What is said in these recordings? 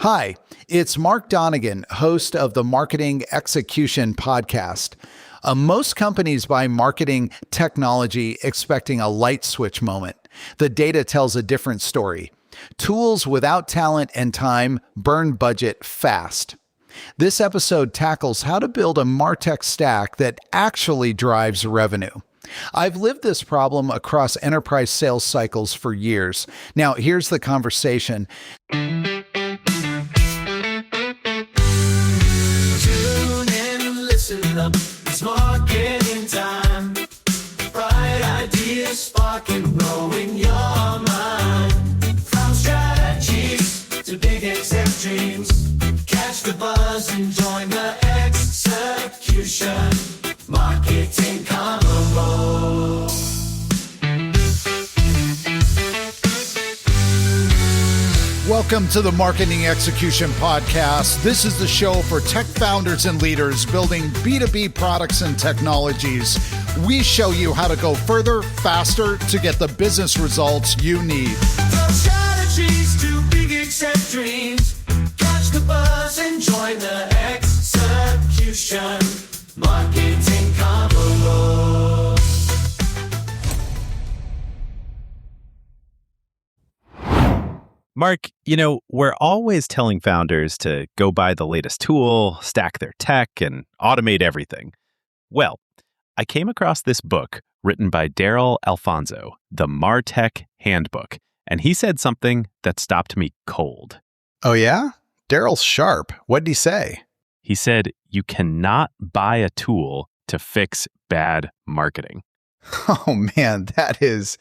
Hi, it's Mark Donegan, host of the Marketing Execution Podcast. Most companies buy marketing technology expecting a light switch moment. The data tells a different story. Tools without talent and time burn budget fast. This episode tackles how to build a MarTech stack that actually drives revenue. I've lived this problem across enterprise sales cycles for years. Now, here's the conversation. Listen up, it's marketing time. Bright ideas sparking, blowing your mind. From strategies to big exec dreams, catch the buzz and join the execution. Marketing Convo. Welcome to the Marketing Execution Podcast. This is the show for tech founders and leaders building B2B products and technologies. We show you how to go further, faster to get the business results you need. From strategies to big exec dreams, catch the buzz and join the execution. Marketing Convo. Mark, we're always telling founders to go buy the latest tool, stack their tech, and automate everything. Well, I came across this book written by Darrell Alfonso, the MarTech Handbook, and he said something that stopped me cold. Oh yeah? Darrell's sharp. What'd he say? He said, you cannot buy a tool to fix bad marketing. Oh man, that is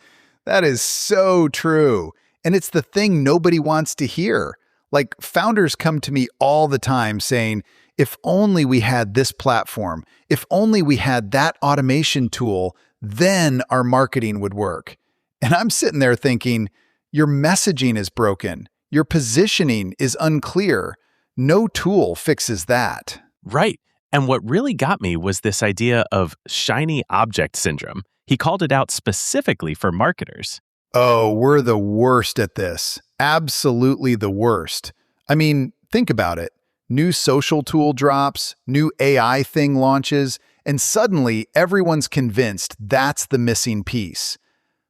so true. And it's the thing nobody wants to hear. Like, founders come to me all the time saying, if only we had this platform, if only we had that automation tool, then our marketing would work. And I'm sitting there thinking, your messaging is broken. Your positioning is unclear. No tool fixes that. Right. And what really got me was this idea of shiny object syndrome. He called it out specifically for marketers. Oh, we're the worst at this. Absolutely the worst. I mean, think about it. New social tool drops, new AI thing launches, and suddenly everyone's convinced that's the missing piece.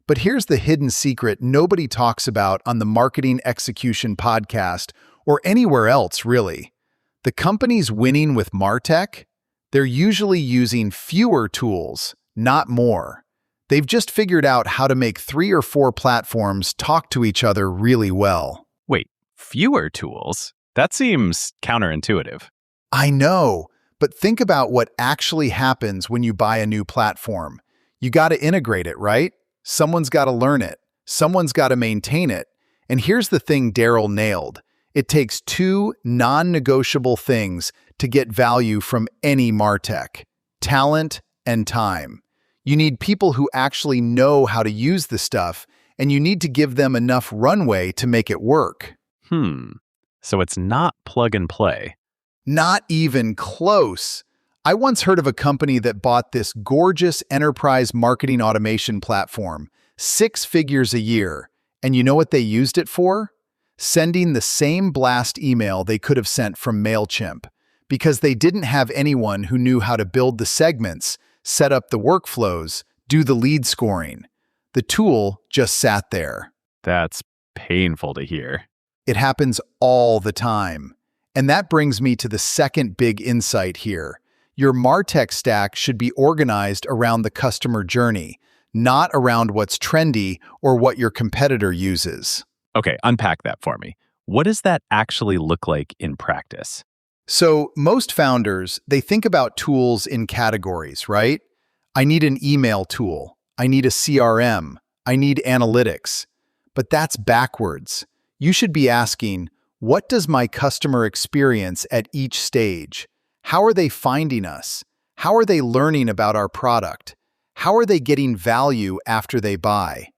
But here's the hidden secret nobody talks about on the Marketing Execution Podcast or anywhere else, really. The companies winning with MarTech, they're usually using fewer tools, not more. They've just figured out how to make 3 or 4 platforms talk to each other really well. Wait, fewer tools? That seems counterintuitive. I know, but think about what actually happens when you buy a new platform. You got to integrate it, right? Someone's got to learn it. Someone's got to maintain it. And here's the thing Darrell nailed. It takes 2 non-negotiable things to get value from any MarTech: talent and time. You need people who actually know how to use the stuff, and you need to give them enough runway to make it work. So it's not plug and play. Not even close. I once heard of a company that bought this gorgeous enterprise marketing automation platform, 6 figures a year. And you know what they used it for? Sending the same blast email they could have sent from MailChimp, because they didn't have anyone who knew how to build the segments, set up the workflows, do the lead scoring. The tool just sat there. That's painful to hear. It happens all the time. And that brings me to the second big insight here. Your MarTech stack should be organized around the customer journey, not around what's trendy or what your competitor uses. Okay, unpack that for me. What does that actually look like in practice? So most founders, they think about tools in categories, right? I need an email tool. I need a CRM. I need analytics. But that's backwards. You should be asking, what does my customer experience at each stage? How are they finding us? How are they learning about our product? How are they getting value after they buy?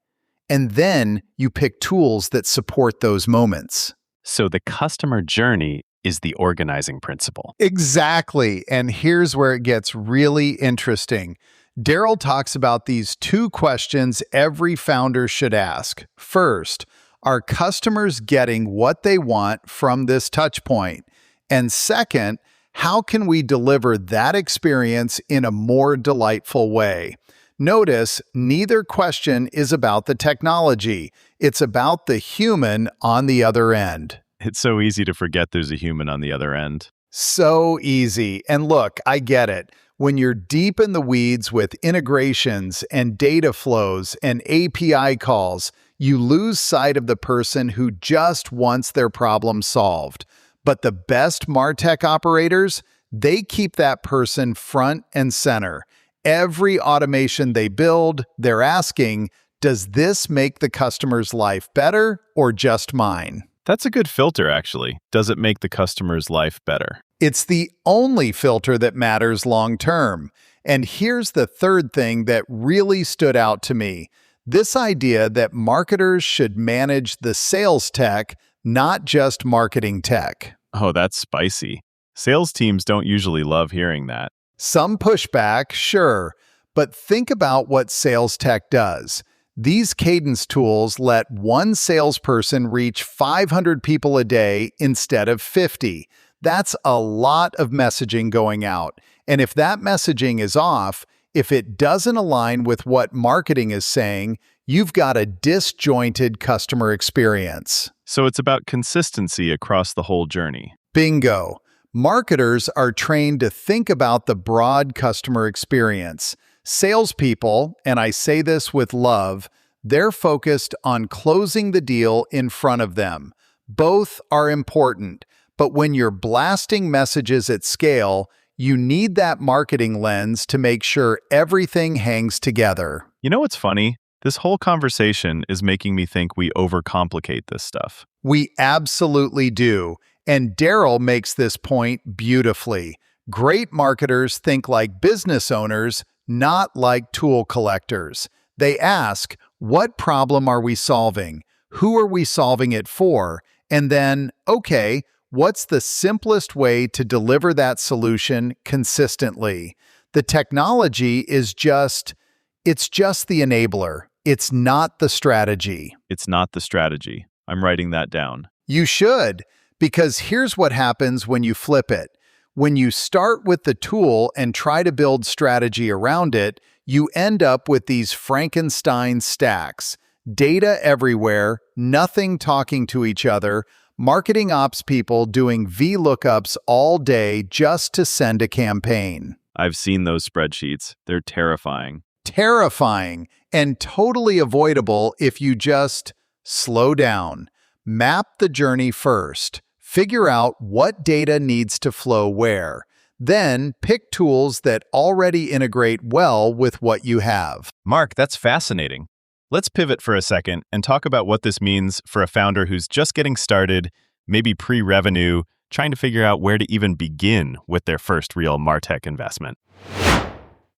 And then you pick tools that support those moments. So the customer journey is the organizing principle. Exactly. And here's where it gets really interesting. Darrell talks about these 2 questions every founder should ask. First, Are customers getting what they want from this touch point? And second, how can we deliver that experience in a more delightful way? Notice, neither question is about the technology. It's about the human on the other end. It's so easy to forget there's a human on the other end. So easy. And look, I get it. When you're deep in the weeds with integrations and data flows and API calls, you lose sight of the person who just wants their problem solved. But the best MarTech operators, they keep that person front and center. Every automation they build, they're asking, does this make the customer's life better or just mine? That's a good filter, actually. Does it make the customer's life better? It's the only filter that matters long term. And here's the third thing that really stood out to me. This idea that marketers should manage the sales tech, not just marketing tech. Oh, that's spicy. Sales teams don't usually love hearing that. Some pushback, sure, but think about what sales tech does. These cadence tools let one salesperson reach 500 people a day instead of 50. That's a lot of messaging going out. And if that messaging is off, if it doesn't align with what marketing is saying, you've got a disjointed customer experience. So it's about consistency across the whole journey. Bingo. Marketers are trained to think about the broad customer experience. Salespeople, and I say this with love, they're focused on closing the deal in front of them. Both are important, but when you're blasting messages at scale, you need that marketing lens to make sure everything hangs together. You know what's funny? This whole conversation is making me think we overcomplicate this stuff. We absolutely do. And Darrell makes this point beautifully. Great marketers think like business owners, not like tool collectors. They ask, what problem are we solving? Who are we solving it for? And then, okay, what's the simplest way to deliver that solution consistently? The technology is it's just the enabler. It's not the strategy. It's not the strategy. I'm writing that down. You should, because here's what happens when you flip it. When you start with the tool and try to build strategy around it, you end up with these Frankenstein stacks. Data everywhere, nothing talking to each other, marketing ops people doing VLOOKUPs all day just to send a campaign. I've seen those spreadsheets. They're terrifying. Terrifying and totally avoidable if you just slow down. Map the journey first. Figure out what data needs to flow where. Then pick tools that already integrate well with what you have. Mark, that's fascinating. Let's pivot for a second and talk about what this means for a founder who's just getting started, maybe pre-revenue, trying to figure out where to even begin with their first real MarTech investment.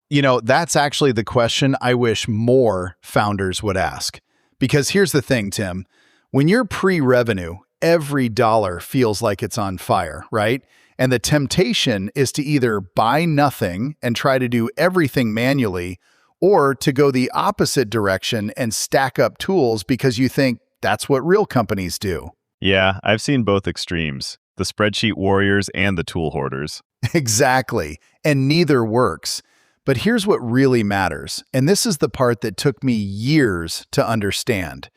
You know, that's actually the question I wish more founders would ask. Because here's the thing, Tim. When you're pre-revenue, every dollar feels like it's on fire, right? And the temptation is to either buy nothing and try to do everything manually, or to go the opposite direction and stack up tools because you think that's what real companies do. Yeah, I've seen both extremes, the spreadsheet warriors and the tool hoarders. Exactly. And neither works. But here's what really matters, and this is the part that took me years to understand.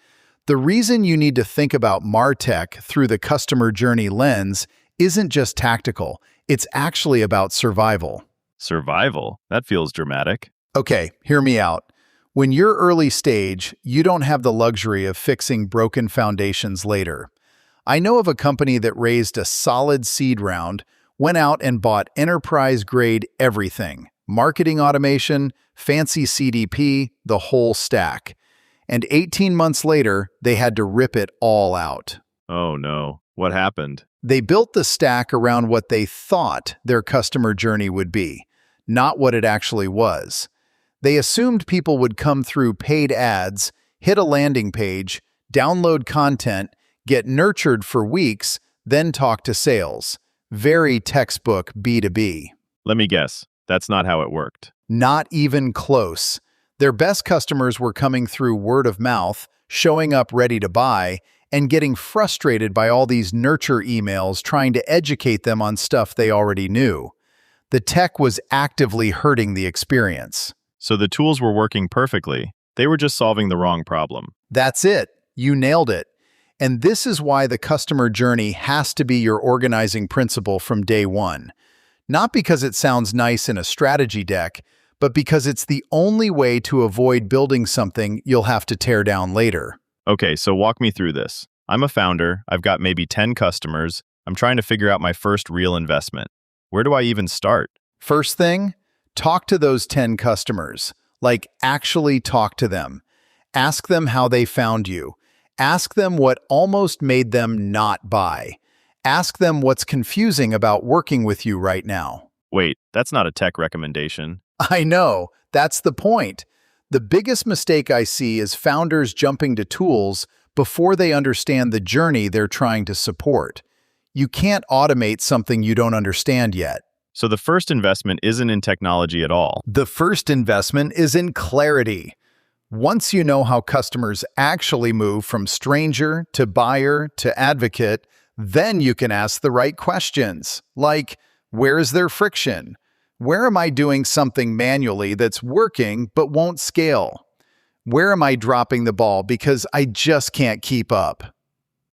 The reason you need to think about MarTech through the customer journey lens isn't just tactical, it's actually about survival. Survival? That feels dramatic. Okay, hear me out. When you're early stage, you don't have the luxury of fixing broken foundations later. I know of a company that raised a solid seed round, went out and bought enterprise-grade everything. Marketing automation, fancy CDP, the whole stack. And 18 months later, they had to rip it all out. Oh no, what happened? They built the stack around what they thought their customer journey would be, not what it actually was. They assumed people would come through paid ads, hit a landing page, download content, get nurtured for weeks, then talk to sales. Very textbook B2B. Let me guess. That's not how it worked. Not even close. Their best customers were coming through word of mouth, showing up ready to buy, and getting frustrated by all these nurture emails trying to educate them on stuff they already knew. The tech was actively hurting the experience. So the tools were working perfectly. They were just solving the wrong problem. That's it. You nailed it. And this is why the customer journey has to be your organizing principle from day one. Not because it sounds nice in a strategy deck, but because it's the only way to avoid building something you'll have to tear down later. Okay, so walk me through this. I'm a founder. I've got maybe 10 customers. I'm trying to figure out my first real investment. Where do I even start? First thing, talk to those 10 customers. Like, actually talk to them. Ask them how they found you. Ask them what almost made them not buy. Ask them what's confusing about working with you right now. Wait, that's not a tech recommendation. I know, that's the point. The biggest mistake I see is founders jumping to tools before they understand the journey they're trying to support. You can't automate something you don't understand yet. So the first investment isn't in technology at all. The first investment is in clarity. Once you know how customers actually move from stranger to buyer to advocate, then you can ask the right questions, like, where is there friction? Where am I doing something manually that's working but won't scale? Where am I dropping the ball because I just can't keep up?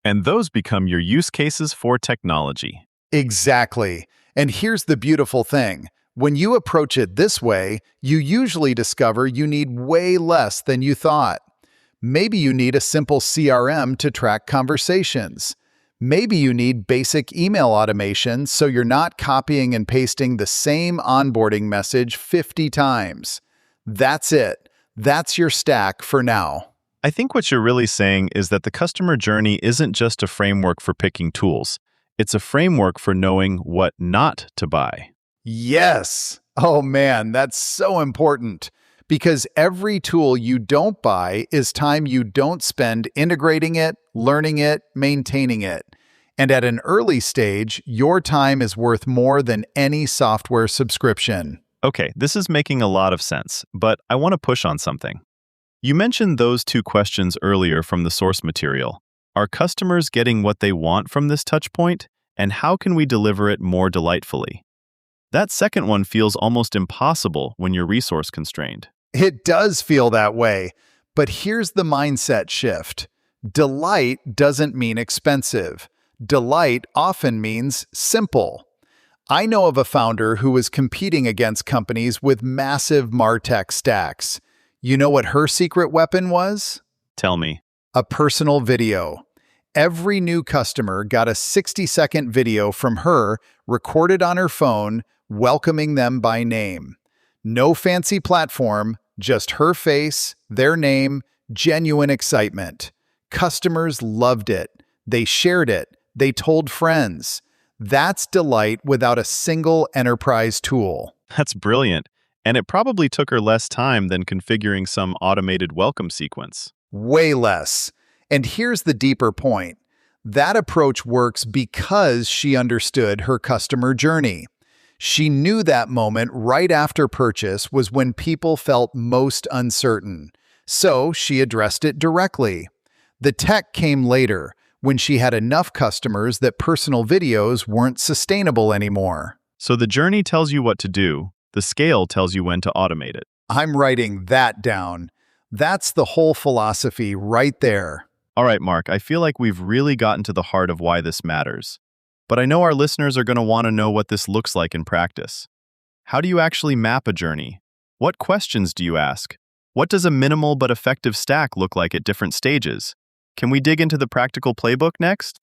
And those become your use cases for technology. Exactly. And here's the beautiful thing. When you approach it this way, you usually discover you need way less than you thought. Maybe you need a simple CRM to track conversations. Maybe you need basic email automation so you're not copying and pasting the same onboarding message 50 times. That's it. That's your stack for now. I think what you're really saying is that the customer journey isn't just a framework for picking tools. It's a framework for knowing what not to buy. Yes. Oh man, that's so important. Because every tool you don't buy is time you don't spend integrating it, learning it, maintaining it. And at an early stage, your time is worth more than any software subscription. Okay, this is making a lot of sense, but I want to push on something. You mentioned those two questions earlier from the source material. Are customers getting what they want from this touch point? And how can we deliver it more delightfully? That second one feels almost impossible when you're resource constrained. It does feel that way, but here's the mindset shift. Delight doesn't mean expensive. Delight often means simple. I know of a founder who was competing against companies with massive MarTech stacks. You know what her secret weapon was? Tell me. A personal video. Every new customer got a 60-second video from her recorded on her phone, welcoming them by name. No fancy platform, just her face, their name, genuine excitement. Customers loved it. They shared it. They told friends. That's delight without a single enterprise tool. That's brilliant. And it probably took her less time than configuring some automated welcome sequence. Way less. And here's the deeper point. That approach works because she understood her customer journey. She knew that moment right after purchase was when people felt most uncertain. So she addressed it directly. The tech came later, when she had enough customers that personal videos weren't sustainable anymore. So the journey tells you what to do. The scale tells you when to automate it. I'm writing that down. That's the whole philosophy right there. All right, Mark, I feel like we've really gotten to the heart of why this matters. But I know our listeners are going to want to know what this looks like in practice. How do you actually map a journey? What questions do you ask? What does a minimal but effective stack look like at different stages? Can we dig into the practical playbook next?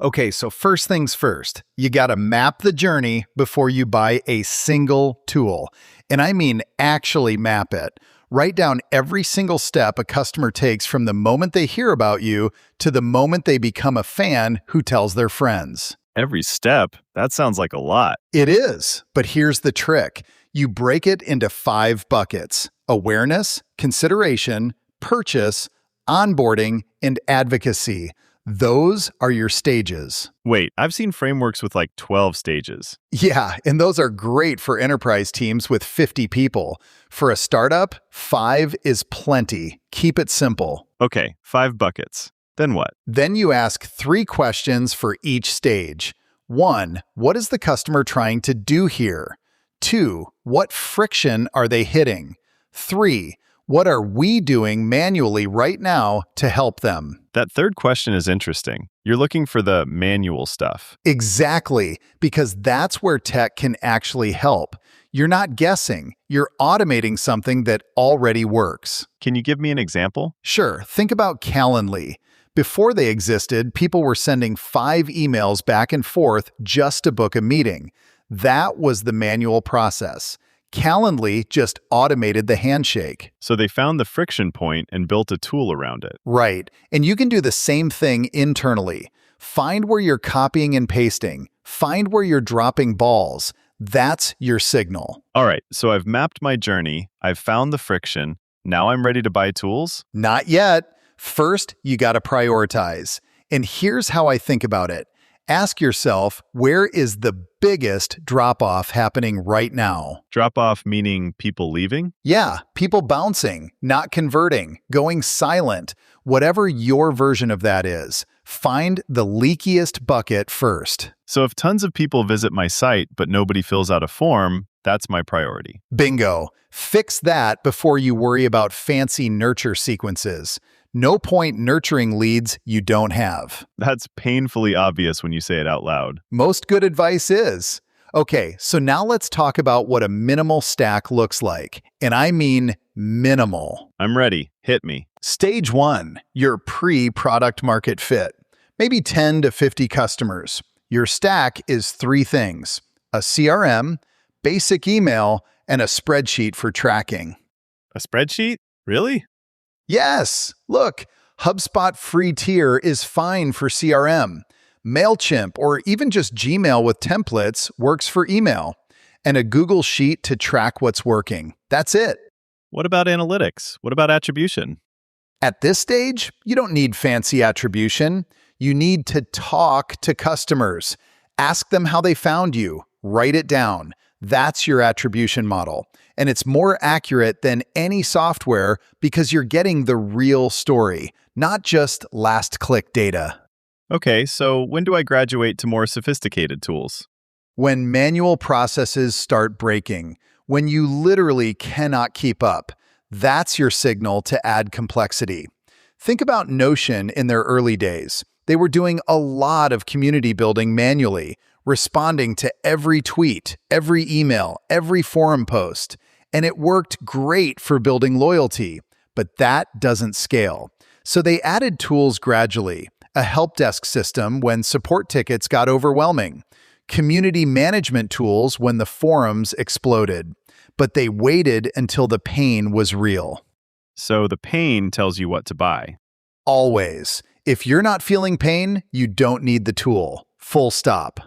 Okay, so first things first, you got to map the journey before you buy a single tool. And I mean actually map it. Write down every single step a customer takes from the moment they hear about you to the moment they become a fan who tells their friends. Every step? That sounds like a lot. It is, but here's the trick. You break it into 5 buckets: awareness, consideration, purchase, onboarding, and advocacy. Those are your stages. Wait, I've seen frameworks with like 12 stages. Yeah, and those are great for enterprise teams with 50 people. For a startup, 5 is plenty. Keep it simple. Okay, 5 buckets. Then what? Then you ask 3 questions for each stage. 1. What is the customer trying to do here? 2. What friction are they hitting? 3. What are we doing manually right now to help them? That third question is interesting. You're looking for the manual stuff. Exactly, because that's where tech can actually help. You're not guessing, you're automating something that already works. Can you give me an example? Sure, think about Calendly. Before they existed, people were sending 5 emails back and forth just to book a meeting. That was the manual process. Calendly just automated the handshake. So they found the friction point and built a tool around it. Right, and you can do the same thing internally. Find where you're copying and pasting. Find where you're dropping balls. That's your signal. All right, so I've mapped my journey. I've found the friction. Now I'm ready to buy tools? Not yet. First, you got to prioritize. And here's how I think about it. Ask yourself, where is the biggest drop-off happening right now? Drop off meaning people leaving? Yeah, people bouncing, not converting, going silent, whatever your version of that is. Find the leakiest bucket first. So if tons of people visit my site but nobody fills out a form, that's my priority. Bingo. Fix that before you worry about fancy nurture sequences. No point nurturing leads you don't have. That's painfully obvious when you say it out loud. Most good advice is. Okay, so now let's talk about what a minimal stack looks like. And I mean minimal. I'm ready. Hit me. Stage 1, your pre-product market fit. Maybe 10 to 50 customers. Your stack is 3 things: a CRM, basic email, and a spreadsheet for tracking. A spreadsheet? Really? Yes! Look, HubSpot free tier is fine for CRM. MailChimp or even just Gmail with templates works for email. And a Google Sheet to track what's working. That's it. What about analytics? What about attribution? At this stage, you don't need fancy attribution. You need to talk to customers. Ask them how they found you. Write it down. That's your attribution model. And it's more accurate than any software because you're getting the real story, not just last-click data. Okay, so when do I graduate to more sophisticated tools? When manual processes start breaking, when you literally cannot keep up, that's your signal to add complexity. Think about Notion in their early days. They were doing a lot of community building manually, responding to every tweet, every email, every forum post. And it worked great for building loyalty, but that doesn't scale. So they added tools gradually, a help desk system when support tickets got overwhelming, community management tools when the forums exploded. But they waited until the pain was real. So the pain tells you what to buy. Always. If you're not feeling pain, you don't need the tool. Full stop.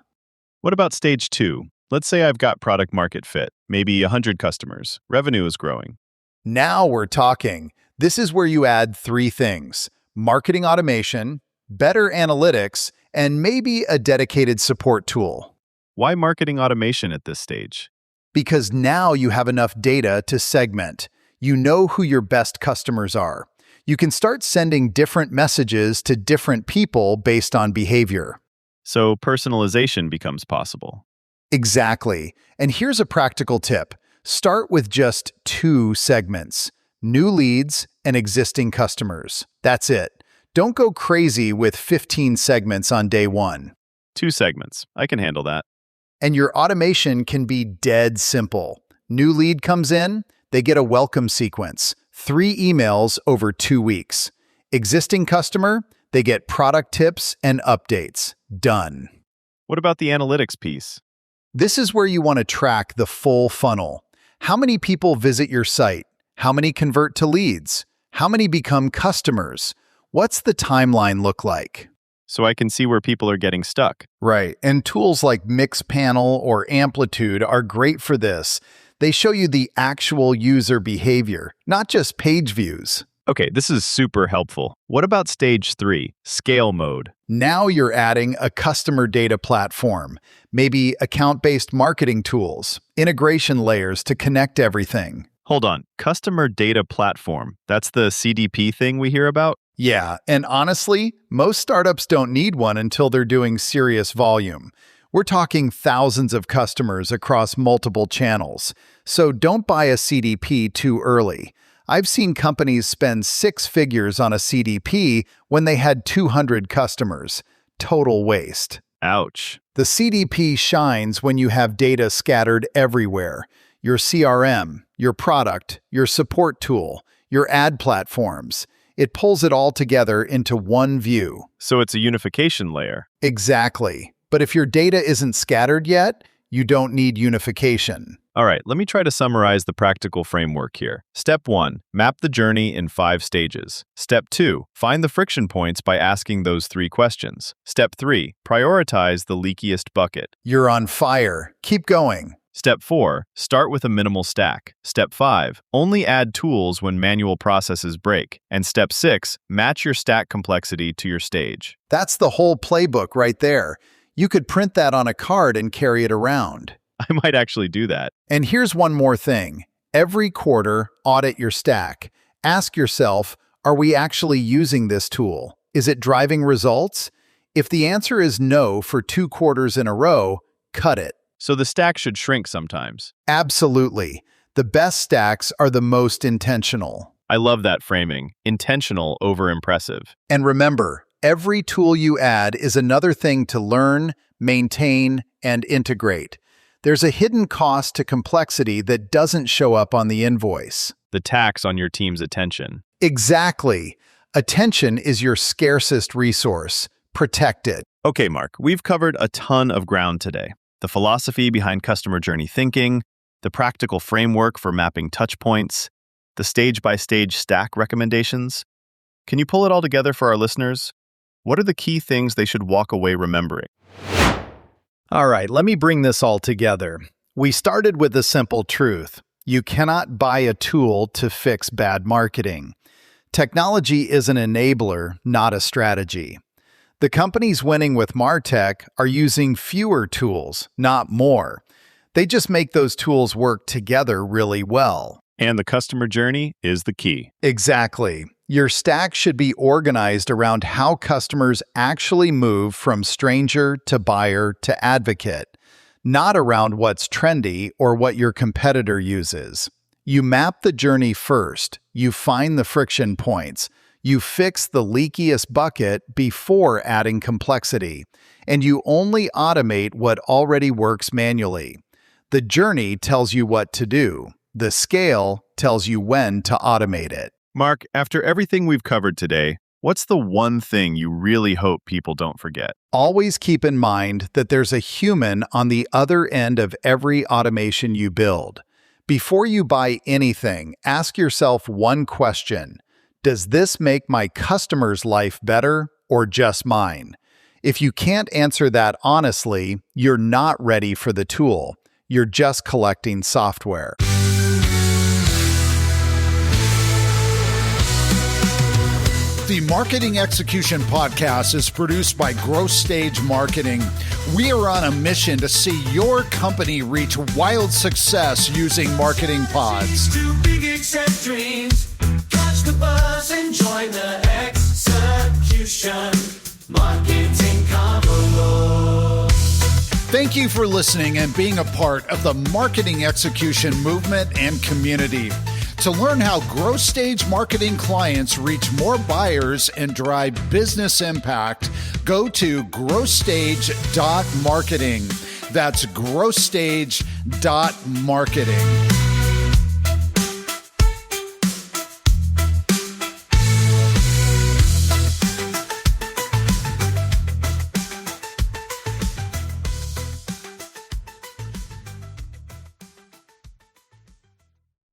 What about stage 2? Let's say I've got product market fit, maybe 100 customers. Revenue is growing. Now we're talking. This is where you add 3 things: marketing automation, better analytics, and maybe a dedicated support tool. Why marketing automation at this stage? Because now you have enough data to segment. You know who your best customers are. You can start sending different messages to different people based on behavior. So personalization becomes possible. Exactly. And here's a practical tip. Start with just 2 segments: new leads and existing customers. That's it. Don't go crazy with 15 segments on day 1. 2 segments. I can handle that. And your automation can be dead simple. New lead comes in, they get a welcome sequence, 3 emails over 2 weeks. Existing customer, they get product tips and updates. Done. What about the analytics piece? This is where you want to track the full funnel. How many people visit your site? How many convert to leads? How many become customers? What's the timeline look like? So I can see where people are getting stuck. Right, and tools like Mixpanel or Amplitude are great for this. They show you the actual user behavior, not just page views. Okay, this is super helpful. What about stage 3, scale mode? Now you're adding a customer data platform, maybe account-based marketing tools, integration layers to connect everything. Hold on, customer data platform. That's the CDP thing we hear about? Yeah, and honestly, most startups don't need one until they're doing serious volume. We're talking thousands of customers across multiple channels. So don't buy a CDP too early. I've seen companies spend six figures on a CDP when they had 200 customers. Total waste. Ouch. The CDP shines when you have data scattered everywhere. Your CRM, your product, your support tool, your ad platforms. It pulls it all together into one view. So it's a unification layer. Exactly. But if your data isn't scattered yet, you don't need unification. All right, let me try to summarize the practical framework here. Step 1, map the journey in 5 stages. Step 2, find the friction points by asking those 3 questions. Step 3, prioritize the leakiest bucket. You're on fire. Keep going. Step 4, start with a minimal stack. Step 5, only add tools when manual processes break. And Step 6, match your stack complexity to your stage. That's the whole playbook right there. You could print that on a card and carry it around. I might actually do that. And here's one more thing. Every quarter, audit your stack. Ask yourself, are we actually using this tool? Is it driving results? If the answer is no for 2 quarters in a row, cut it. So the stack should shrink sometimes. Absolutely. The best stacks are the most intentional. I love that framing. Intentional over impressive. And remember, every tool you add is another thing to learn, maintain, and integrate. There's a hidden cost to complexity that doesn't show up on the invoice. The tax on your team's attention. Exactly. Attention is your scarcest resource. Protect it. Okay, Mark, we've covered a ton of ground today. The philosophy behind customer journey thinking, the practical framework for mapping touch points, the stage-by-stage stack recommendations. Can you pull it all together for our listeners? What are the key things they should walk away remembering? All right, let me bring this all together. We started with the simple truth. You cannot buy a tool to fix bad marketing. Technology is an enabler, not a strategy. The companies winning with MarTech are using fewer tools, not more. They just make those tools work together really well. And the customer journey is the key. Exactly. Your stack should be organized around how customers actually move from stranger to buyer to advocate, not around what's trendy or what your competitor uses. You map the journey first, you find the friction points, you fix the leakiest bucket before adding complexity, and you only automate what already works manually. The journey tells you what to do. The scale tells you when to automate it. Mark, after everything we've covered today, what's the one thing you really hope people don't forget? Always keep in mind that there's a human on the other end of every automation you build. Before you buy anything, ask yourself one question. Does this make my customer's life better or just mine? If you can't answer that honestly, you're not ready for the tool. You're just collecting software. The Marketing Execution Podcast is produced by Growth Stage Marketing. We are on a mission to see your company reach wild success using marketing pods. Too big, accept dreams. Catch the buzz and join the execution. Marketing Convo. Thank you for listening and being a part of the marketing execution movement and community. To learn how growth stage marketing clients reach more buyers and drive business impact, go to growthstage.marketing. That's growthstage.marketing.